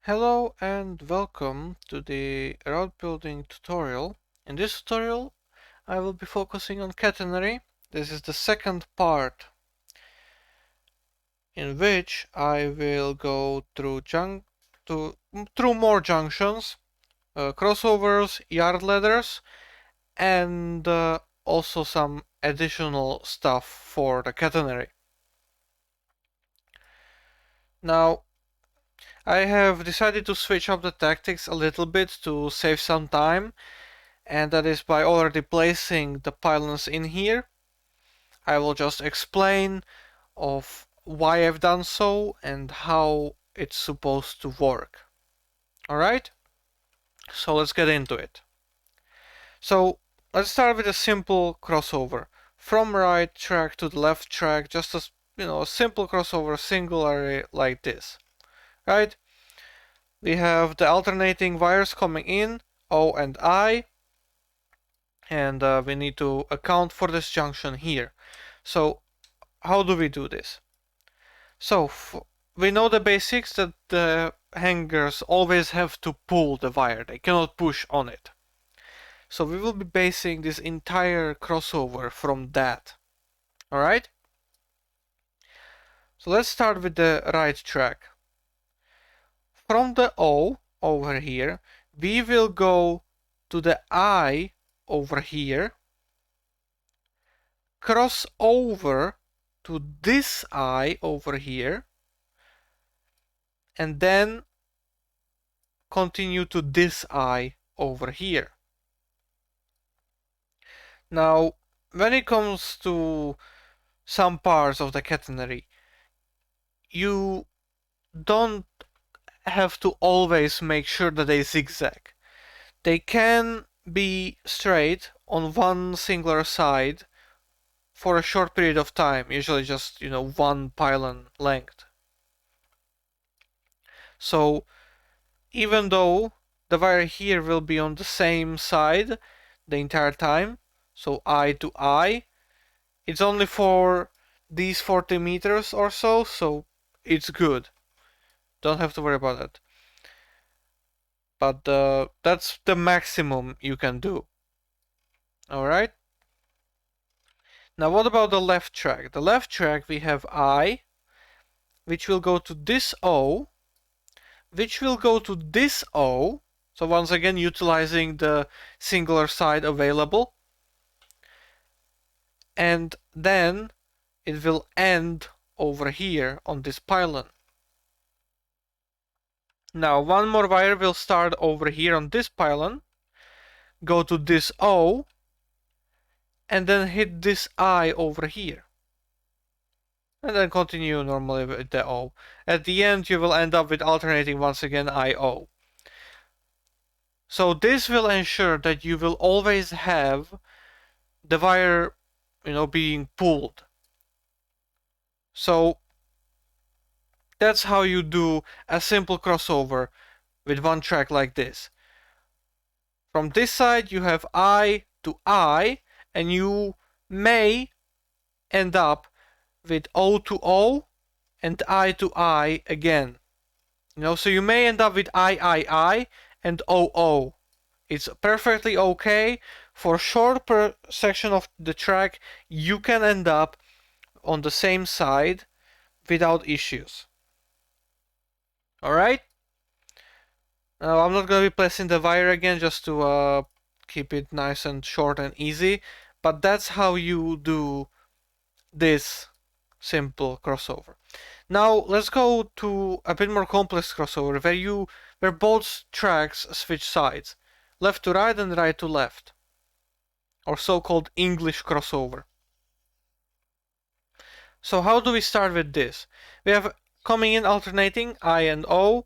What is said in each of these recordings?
Hello and welcome to the route building tutorial. In this tutorial I will be focusing on Catenary. This is the second part in which I will go through more junctions, crossovers, yard ladders, and also some additional stuff for the Catenary. Now I have decided to switch up the tactics a little bit to save some time, and that is by already placing the pylons in here. I will just explain of why I've done so and how it's supposed to work. Alright, so let's get into it. So let's start with a simple crossover. From right track to the left track, just a simple crossover, single array like this. Right? We have the alternating wires coming in, O and I, and we need to account for this junction here. So how do we do this? So we know the basics, that the hangers always have to pull the wire, they cannot push on it. So we will be basing this entire crossover from that. Alright? So let's start with the right track. From the O over here, we will go to the I over here, cross over to this I over here, and then continue to this I over here. Now, when it comes to some parts of the catenary, you don't have to always make sure that they zigzag. They can be straight on one singular side for a short period of time, usually just, one pylon length. So even though the wire here will be on the same side the entire time, so eye to eye, it's only for these 40 meters or so it's good. Don't have to worry about that. But that's the maximum you can do. Alright? Now what about the left track? The left track we have I, which will go to this O, which will go to this O, so once again utilizing the singular side available, and then it will end over here on this pylon. Now one more wire will start over here on this pylon, go to this O, and then hit this I over here. And then continue normally with the O. At the end you will end up with alternating once again I-O. So this will ensure that you will always have the wire, being pulled. So that's how you do a simple crossover with one track like this. From this side you have I to I, and you may end up with O to O and I to I again. So you may end up with I and OO. It's perfectly okay. For short per section of the track, you can end up on the same side without issues. Alright? Now I'm not going to be placing the wire again just to keep it nice and short and easy, but that's how you do this simple crossover. Now let's go to a bit more complex crossover where both tracks switch sides, left to right and right to left, or so-called English crossover. So how do we start with this? We have coming in alternating I and O,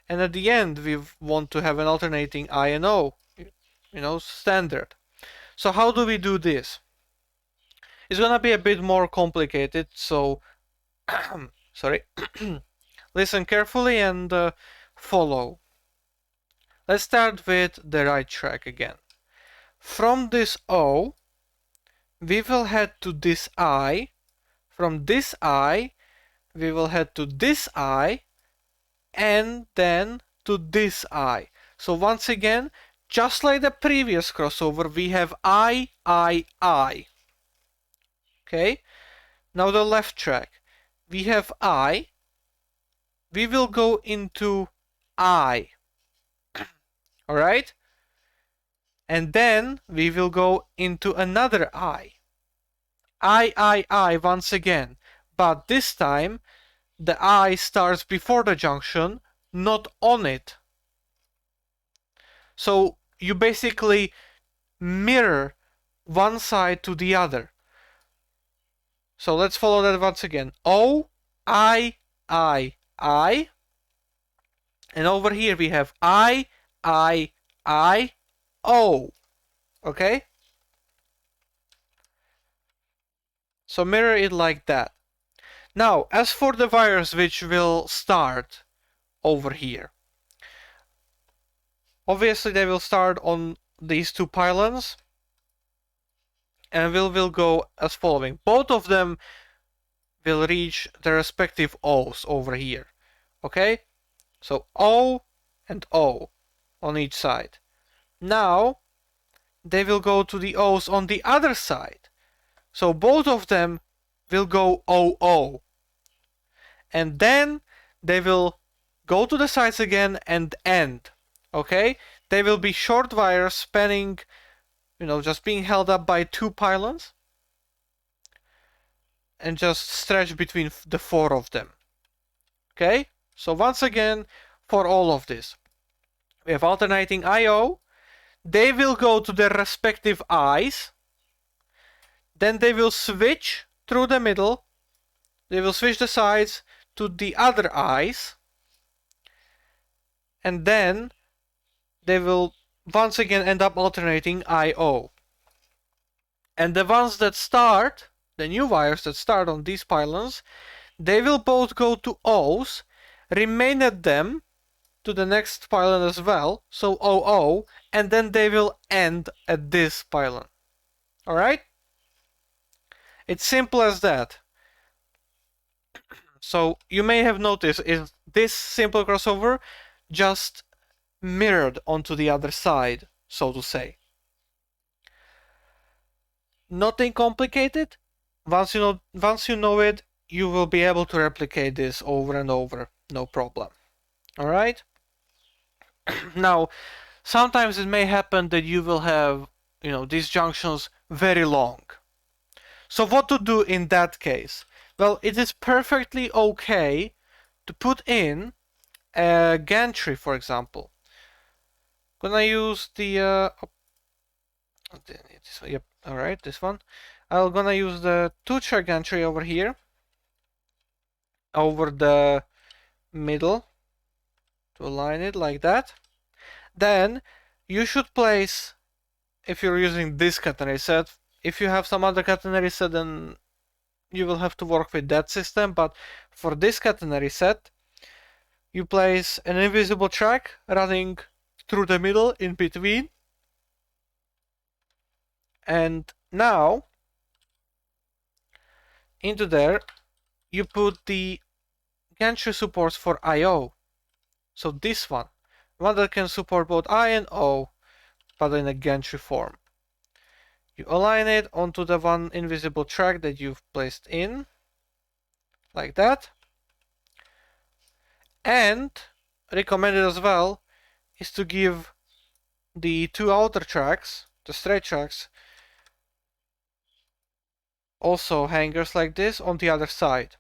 and at the end we want to have an alternating I and O, standard. So how do we do this? It's gonna be a bit more complicated, so sorry. Listen carefully and follow. Let's start with the right track again. From this O, we will head to this I. From this I, we will head to this I. and then to this I. So once again, just like the previous crossover, we have I. Okay, now the left track. We have I. We will go into I. Alright? And then we will go into another I. I once again. But this time, the I starts before the junction, not on it. So you basically mirror one side to the other. So let's follow that once again. O, I. And over here we have I, O. Okay? So mirror it like that. Now, as for the wires which will start over here, obviously they will start on these two pylons, and will go as following. Both of them will reach their respective O's over here. Okay? So O and O on each side. Now, they will go to the O's on the other side. So both of them will go OO. And then they will go to the sides again and end. Okay? They will be short wires spanning, just being held up by two pylons and just stretch between the four of them. Okay? So once again, for all of this, we have alternating IO. They will go to their respective I's. Then they will switch through the middle. They will switch the sides to the other I's. And then they will once again end up alternating IO. And the ones that start, the new wires that start on these pylons, they will both go to O's, remain at them to the next pylon as well, so OO, and then they will end at this pylon. Alright? It's simple as that. So you may have noticed is this simple crossover just mirrored onto the other side, so to say. Nothing complicated. Once you know it, you will be able to replicate this over and over, no problem. Alright? Now, sometimes it may happen that you will have, these junctions very long. So what to do in that case? Well, it is perfectly okay to put in a gantry, for example. Gonna use the yep, alright, this one. I'm gonna use the 2-track gantry over here, over the middle, to align it like that. Then you should place, if you're using this catenary set, if you have some other catenary set, then you will have to work with that system, but for this catenary set, you place an invisible track running through the middle in between. And now, into there, you put the Gantry Supports for I/O. So this one that can support both I and O, but in a gantry form. You align it onto the one invisible track that you've placed in, like that. And recommended as well is to give the two outer tracks, the straight tracks, also hangers like this on the other side.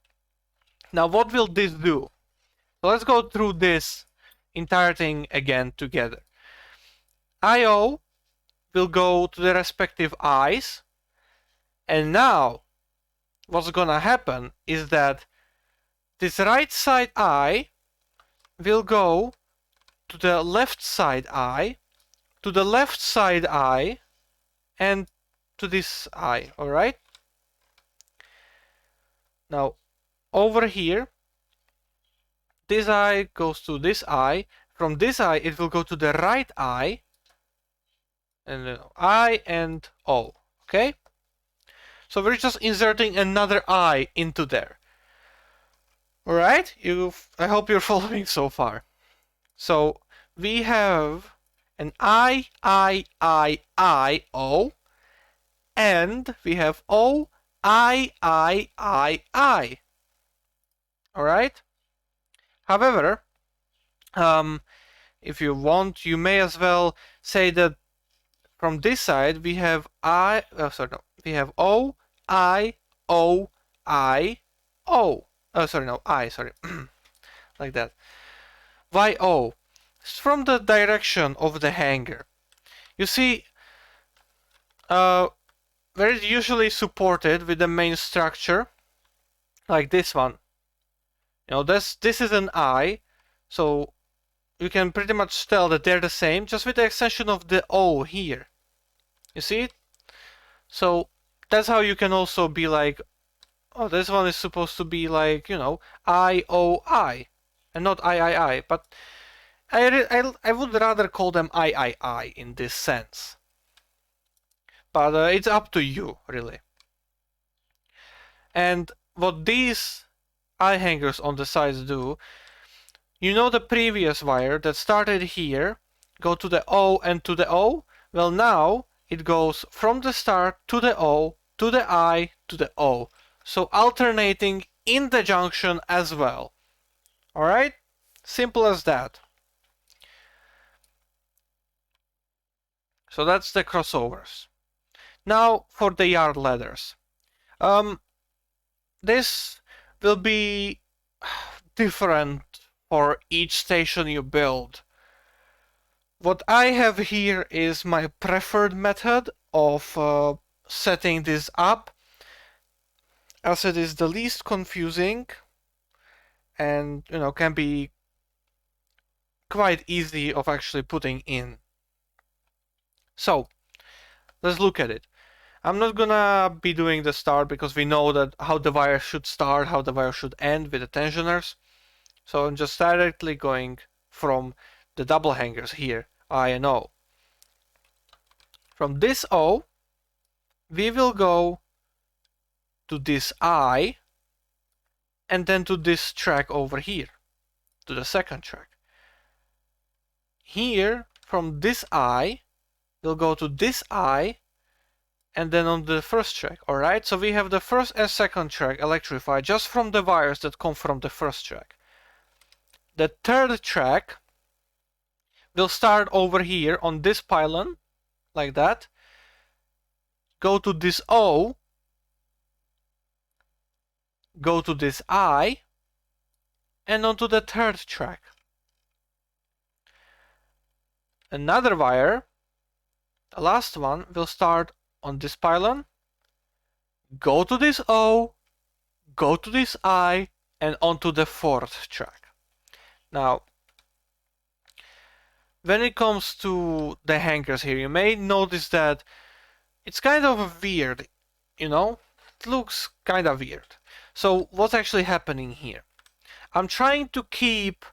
Now what will this do? So let's go through this entire thing again together. IO will go to the respective I's, and now what's gonna happen is that this right side I will go to the left side I, to the left side I, and to this I, alright? Now, over here, this I goes to this I. From this I, it will go to the right I, and then I and O, okay? So we're just inserting another I into there. Alright, I hope you're following so far. So we have an I, and we have O, I. Alright? However, if you want, you may as well say that from this side we have we have O, O, O. Oh, sorry, no, sorry. Like that. YO. It's from the direction of the hanger. You see, where it's usually supported with the main structure, like this one. You know, this is an I, so you can pretty much tell that they're the same, just with the extension of the O here. You see it? So that's how you can also be like, oh, this one is supposed to be like, you know, I, and not I. But I would rather call them I in this sense. But it's up to you, really. And what these eye hangers on the sides do, you know the previous wire that started here, go to the O and to the O? Well, now it goes from the start to the O, to the I, to the O. So alternating in the junction as well. Alright? Simple as that. So that's the crossovers. Now for the yard ladders. This will be different for each station you build. What I have here is my preferred method of setting this up, as it is the least confusing and, you know, can be quite easy of actually putting in. So let's look at it. I'm not gonna be doing the start because we know that how the wire should start, how the wire should end with the tensioners. So I'm just directly going from the double hangers here, I and O. From this O, we will go to this I, and then to this track over here, to the second track. Here, from this I, we'll go to this I, and then on the first track, alright? So we have the first and second track electrified just from the wires that come from the first track. The third track will start over here on this pylon, like that. Go to this O, go to this I, and onto the third track. Another wire, the last one, will start on this pylon, go to this O, go to this I, and onto the fourth track. Now, when it comes to the hangers here, you may notice that it's kind of weird, you know? It looks kind of weird. So what's actually happening here? I'm trying to keep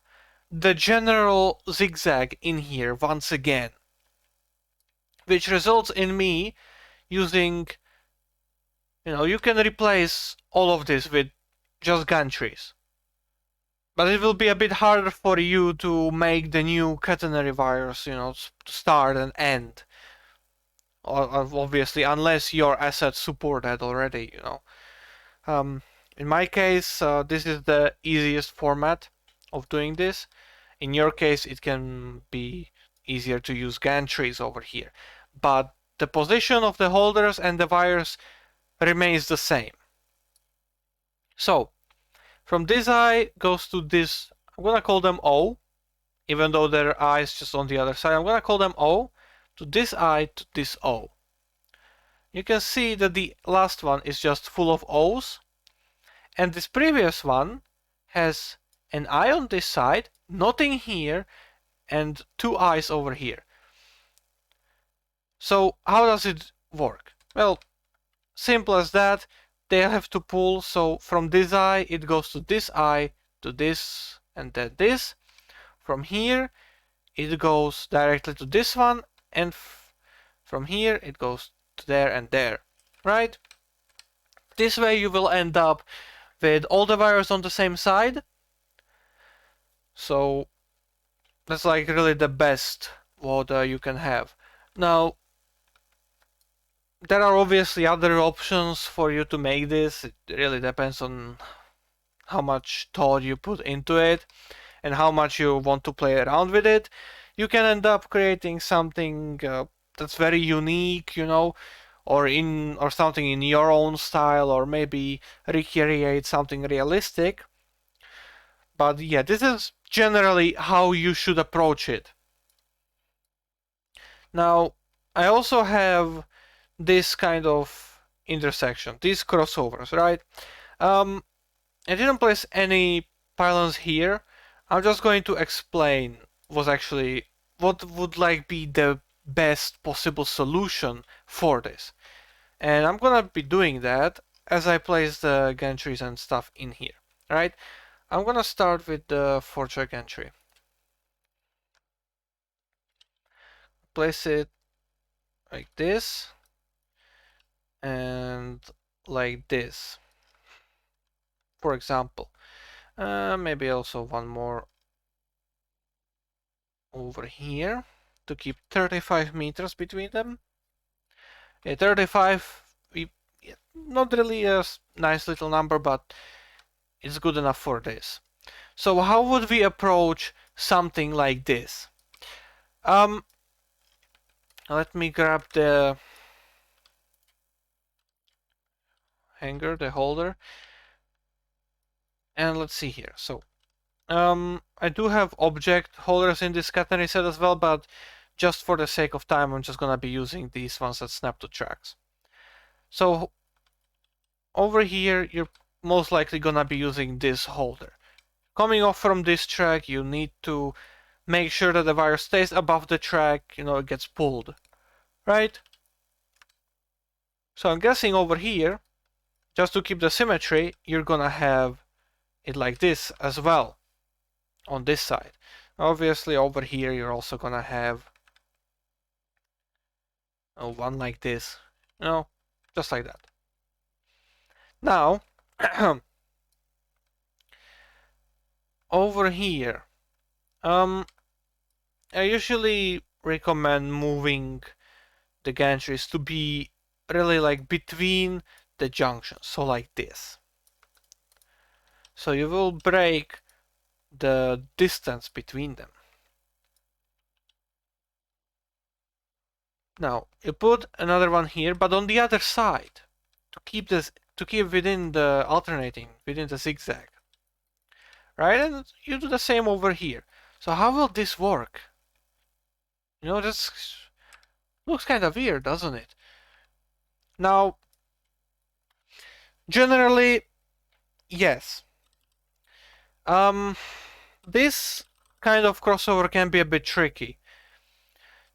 the general zigzag in here once again, which results in me using, you know, you can replace all of this with just gantries. But it will be a bit harder for you to make the new catenary wires, you know, to start and end. Obviously, unless your assets support that already, you know. In my case, this is the easiest format of doing this. In your case, it can be easier to use gantries over here. But the position of the holders and the wires remains the same. So, from this eye goes to this, I'm gonna call them O, even though their eye is just on the other side. I'm gonna call them O, to this eye, to this O. You can see that the last one is just full of O's, and this previous one has an eye on this side, nothing here, and two eyes over here. So how does it work? Well, simple as that. They have to pull, so from this eye it goes to this, and then this. From here it goes directly to this one, and from here it goes to there and there, right? This way you will end up with all the wires on the same side. So that's like really the best what you can have. Now, there are obviously other options for you to make this. It really depends on how much thought you put into it and how much you want to play around with it. You can end up creating something that's very unique, you know, or something in your own style, or maybe recreate something realistic. But yeah, this is generally how you should approach it. Now, I also have this kind of intersection, these crossovers, right? I didn't place any pylons here. I'm just going to explain what would like be the best possible solution for this. And I'm gonna be doing that as I place the gantries and stuff in here, right? I'm gonna start with the forger gantry. Place it like this and like this, for example. Maybe also one more over here to keep 35 meters between them. 35, not really a nice little number, but it's good enough for this. So how would we approach something like this? Let me grab the hanger, the holder, and let's see here. So I do have object holders in this catenary set as well, but just for the sake of time, I'm just gonna be using these ones that snap to tracks. So over here, you're most likely gonna be using this holder. Coming off from this track, you need to make sure that the wire stays above the track, you know, it gets pulled, right? So I'm guessing over here, just to keep the symmetry, you're gonna have it like this as well on this side. Obviously over here, you're also gonna have one like this, you know, just like that. Now, over here, I usually recommend moving the gantries to be really like between the junctions, so like this. So you will break the distance between them. Now you put another one here, but on the other side, to keep within the alternating, within the zigzag. Right? And you do the same over here. So how will this work? You know, this looks kind of weird, doesn't it? Now, generally, yes. This kind of crossover can be a bit tricky.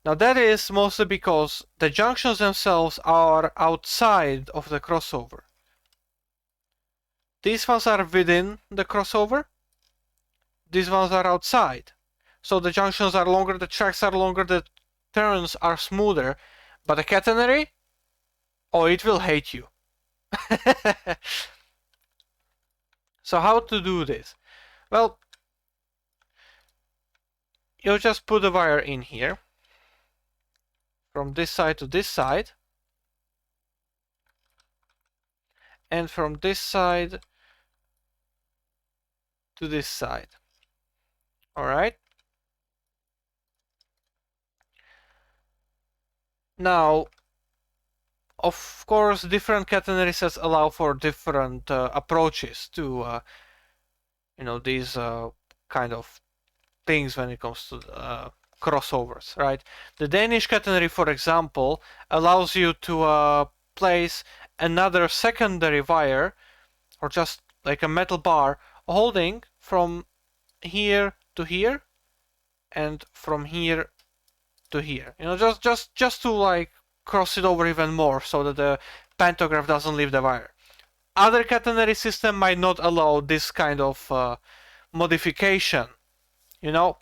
Now that is mostly because the junctions themselves are outside of the crossover. These ones are within the crossover. These ones are outside. So the junctions are longer, the tracks are longer, the turns are smoother. But the catenary, oh, it will hate you. So how to do this? Well, you just put the wire in here from this side to this side, and from this side to this side. All right. Now, of course, different catenary sets allow for different approaches to, you know, these kind of things when it comes to crossovers, right? The Danish catenary, for example, allows you to place another secondary wire, or just like a metal bar, holding from here to here, and from here to here. You know, just to like cross it over even more, so that the pantograph doesn't leave the wire. Other catenary system might not allow this kind of modification, you know.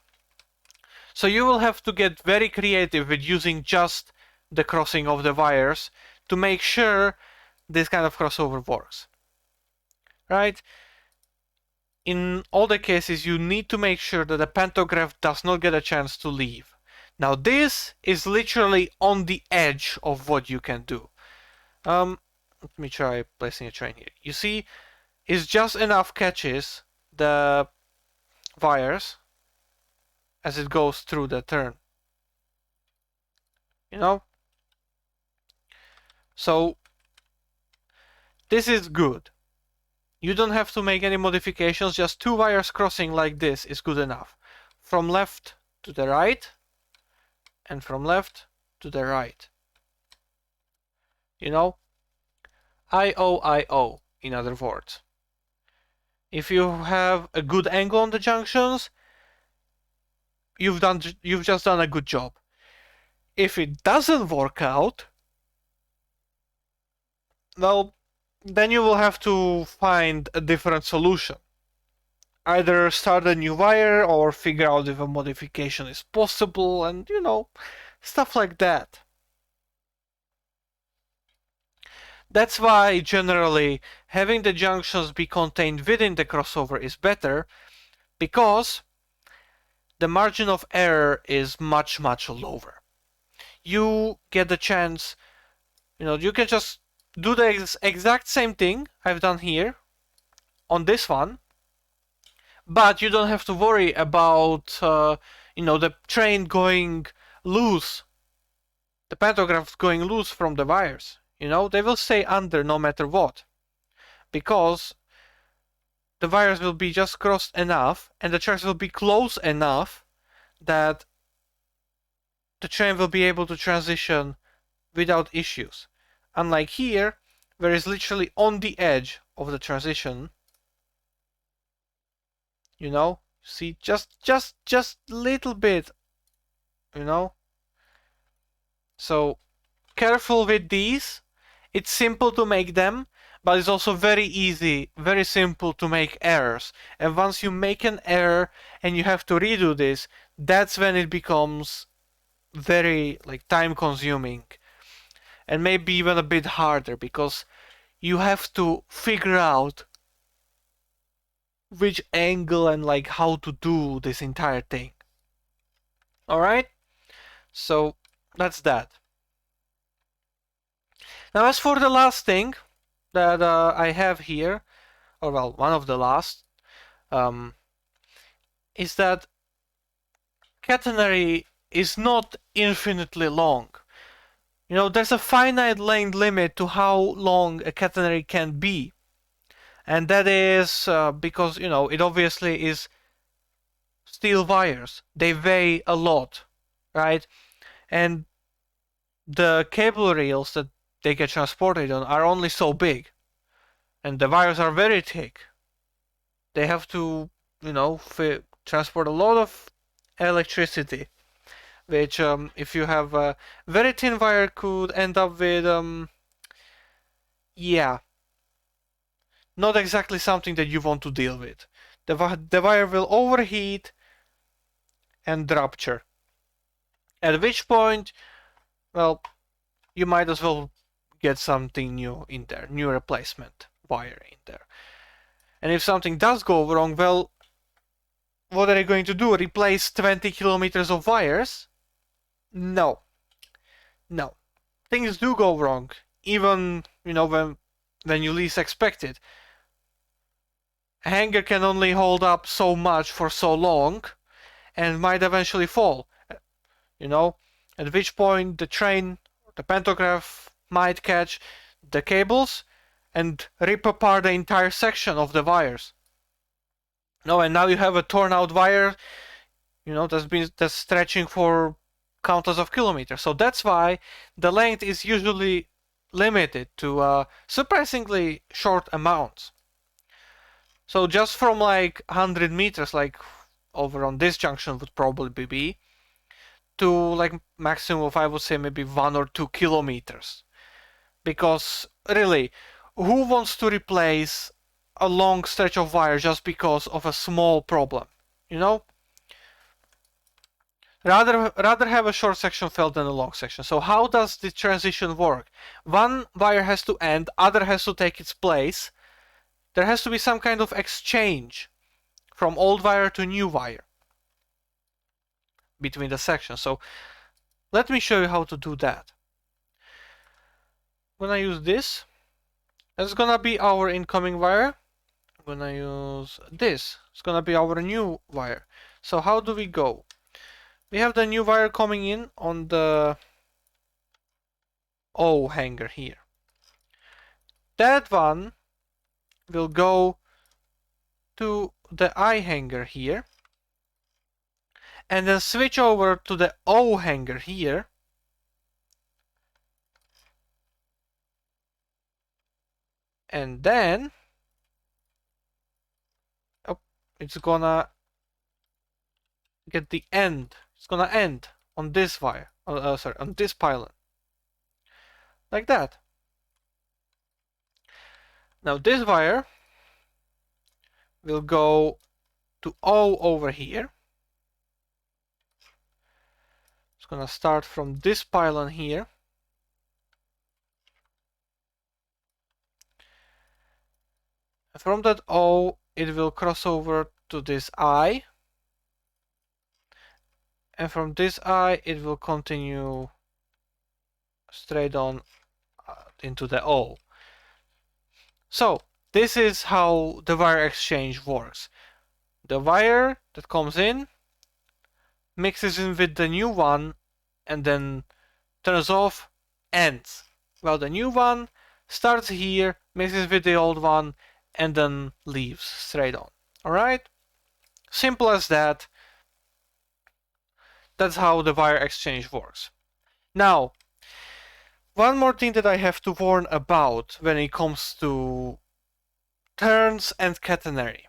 So you will have to get very creative with using just the crossing of the wires to make sure this kind of crossover works. right? In all the cases, you need to make sure that the pantograph does not get a chance to leave. Now this is literally on the edge of what you can do. Let me try placing a train here. You see, it's just enough catches the wires as it goes through the turn. You know? So this is good. You don't have to make any modifications, just 2 wires crossing like this is good enough. From left to the right, and from left to the right. You know? I-O, in other words. If you have a good angle on the junctions, you've just done a good job. If it doesn't work out, well, then you will have to find a different solution. Either start a new wire or figure out if a modification is possible, and you know, stuff like that. That's why generally having the junctions be contained within the crossover is better, because the margin of error is much lower. You get the chance, you know, you can just do the exact same thing I've done here on this one, but you don't have to worry about you know, the train going loose, the pantographs going loose from the wires. You know, they will stay under no matter what, because the wires will be just crossed enough and the tracks will be close enough that the train will be able to transition without issues. Unlike here, where it's literally on the edge of the transition. You know, see, just little bit, you know. So careful with these. It's simple to make them, but it's also very easy, very simple to make errors. And once you make an error and you have to redo this, that's when it becomes very like time consuming and maybe even a bit harder, because you have to figure out which angle and like how to do this entire thing. All right, so that's that. Now as for the last thing that I have here, or well, one of the last, is that catenary is not infinitely long. You know, there's a finite length limit to how long a catenary can be. And that is because, you know, it obviously is steel wires. They weigh a lot, right? And the cable reels that they get transported on are only so big. And the wires are very thick. They have to, you know, transport a lot of electricity, which if you have a very thin wire could end up with, yeah, not exactly something that you want to deal with. The wire will overheat and rupture. At which point, well, you might as well get something new in there, new replacement wire in there. And if something does go wrong, well, what are they going to do? Replace 20 kilometers of wires? No. No. Things do go wrong, even, you know, when you least expect it. A hanger can only hold up so much for so long and might eventually fall, you know, at which point the train, the pantograph might catch the cables and rip apart the entire section of the wires. No, and now you have a torn out wire, you know, that's stretching for countless of kilometers. So that's why the length is usually limited to surprisingly short amounts. So just from like 100 meters, like over on this junction would probably be, to like maximum of, I would say, maybe 1 or 2 kilometers. Because really, who wants to replace a long stretch of wire just because of a small problem? You know? Rather have a short section felt than a long section. So how does the transition work? One wire has to end, other has to take its place. there has to be some kind of exchange from old wire to new wire between the sections. So let me show you how to do that. When I use this, that's gonna be our incoming wire. When I use this, it's gonna be our new wire. So how do we go? We have the new wire coming in on the O hanger here. That one will go to the I hanger here, and then switch over to the O hanger here, and then it's gonna get the end. It's gonna end on this wire. Sorry, on this pylon, like that. Now this wire will go to O over here. It's gonna start from this pylon here. From that O, it will cross over to this I. And from this I, it will continue straight on into the O. So this is how the wire exchange works. The wire that comes in mixes in with the new one and then turns off, ends. Well, the new one starts here, mixes with the old one, and then leaves straight on. Alright? Simple as that. That's how the wire exchange works. Now, one more thing that I have to warn about when it comes to turns and catenary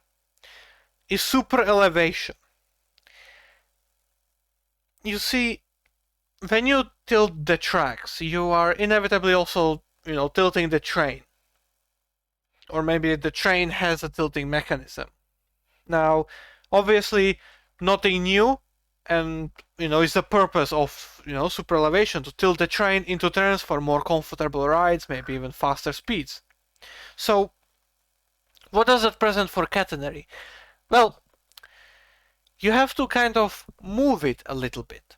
is superelevation. You see, when you tilt the tracks, you are inevitably also, tilting the train. Or maybe the train has a tilting mechanism. Now, obviously, nothing new, and it's the purpose of superelevation, to tilt the train into turns for more comfortable rides, maybe even faster speeds. So what does that present for catenary? Well, you have to kind of move it a little bit.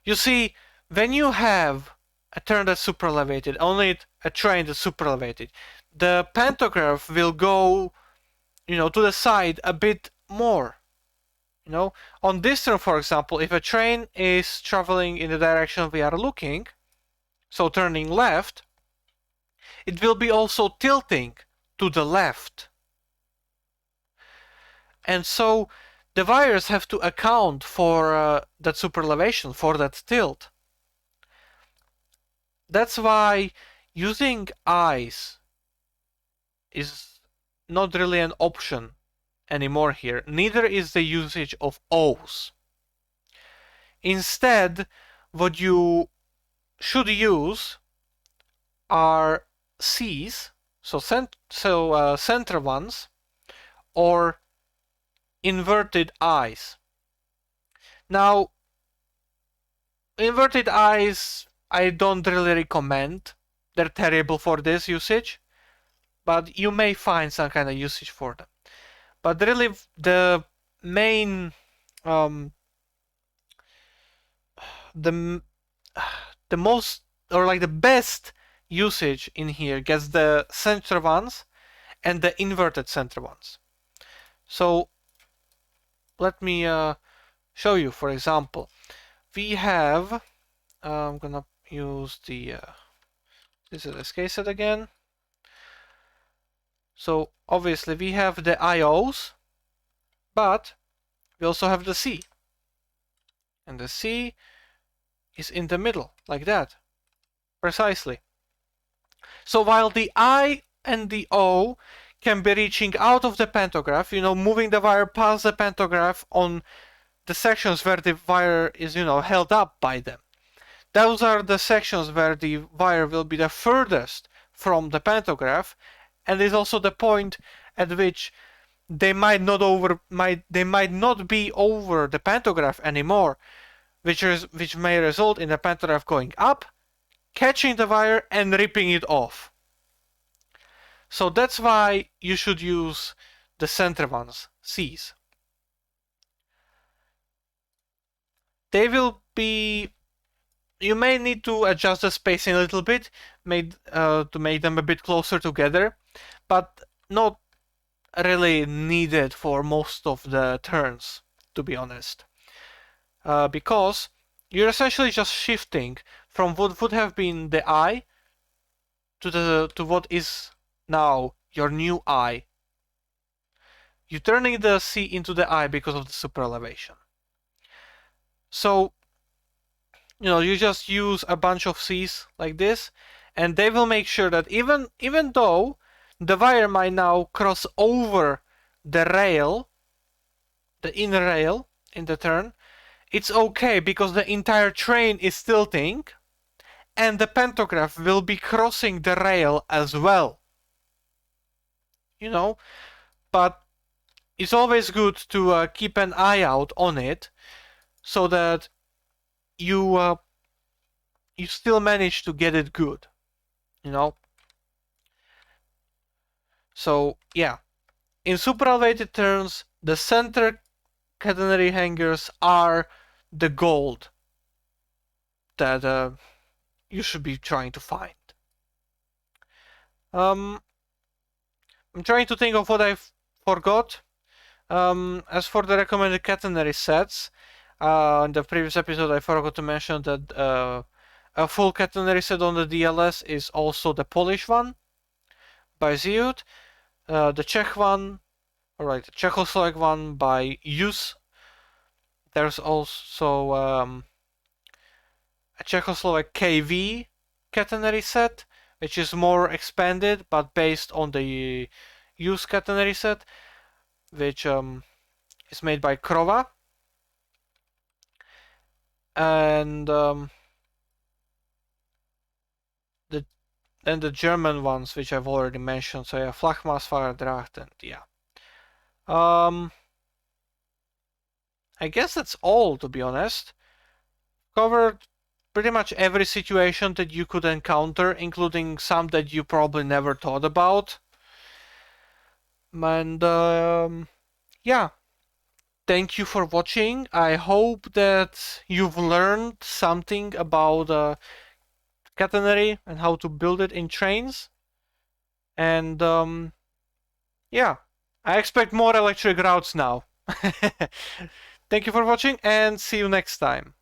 You see, when you have a turn that's superelevated, only a train that's superelevated, the pantograph will go to the side a bit more. On this turn, for example, if a train is traveling in the direction we are looking, so turning left, it will be also tilting to the left. And so the wires have to account for that superelevation, for that tilt. That's why using eyes is not really an option anymore here. Neither is the usage of O's. Instead, what you should use are C's, so center ones, or inverted eyes. Now, inverted eyes I don't really recommend. They're terrible for this usage, but you may find some kind of usage for them. But really, the main, the most, or like the best usage in here gets the center ones and the inverted center ones. So let me show you. For example, we have, I'm gonna use the DostackoCZ again. So obviously we have the IOs, but we also have the C. And the C is in the middle, like that. Precisely. So while the I and the O can be reaching out of the pantograph, moving the wire past the pantograph on the sections where the wire is, held up by them. Those are the sections where the wire will be the furthest from the pantograph, and is also the point at which they might not be over the pantograph anymore, which may result in the pantograph going up, catching the wire and ripping it off. So that's why you should use the center ones, Cs. They will be... You may need to adjust the spacing a little bit to make them a bit closer together, but not really needed for most of the turns, to be honest. Because you're essentially just shifting from what would have been the I to what is now your new I. You're turning the C into the I because of the superelevation. So, you just use a bunch of C's like this, and they will make sure that even though the wire might now cross over the rail, the inner rail in the turn, it's okay because the entire train is tilting, and the pantograph will be crossing the rail as well. But it's always good to keep an eye out on it so that you still manage to get it good. So yeah, in super elevated turns, the center catenary hangers are the gold that you should be trying to find. I'm trying to think of what I forgot. As for the recommended catenary sets, in the previous episode I forgot to mention that a full catenary set on the DLS is also the Polish one by Ziut, the Czech one, alright, the Czechoslovak one by Use. There's also a Czechoslovak KV catenary set, which is more expanded but based on the Use catenary set, which is made by Krova. And the German ones, which I've already mentioned. So yeah, Flachmaßfahrer, Draht, and yeah. I guess that's all, to be honest. Covered pretty much every situation that you could encounter, including some that you probably never thought about. And yeah, thank you for watching. I hope that you've learned something about catenary and how to build it in trains. And yeah, I expect more electric routes now. Thank you for watching and see you next time.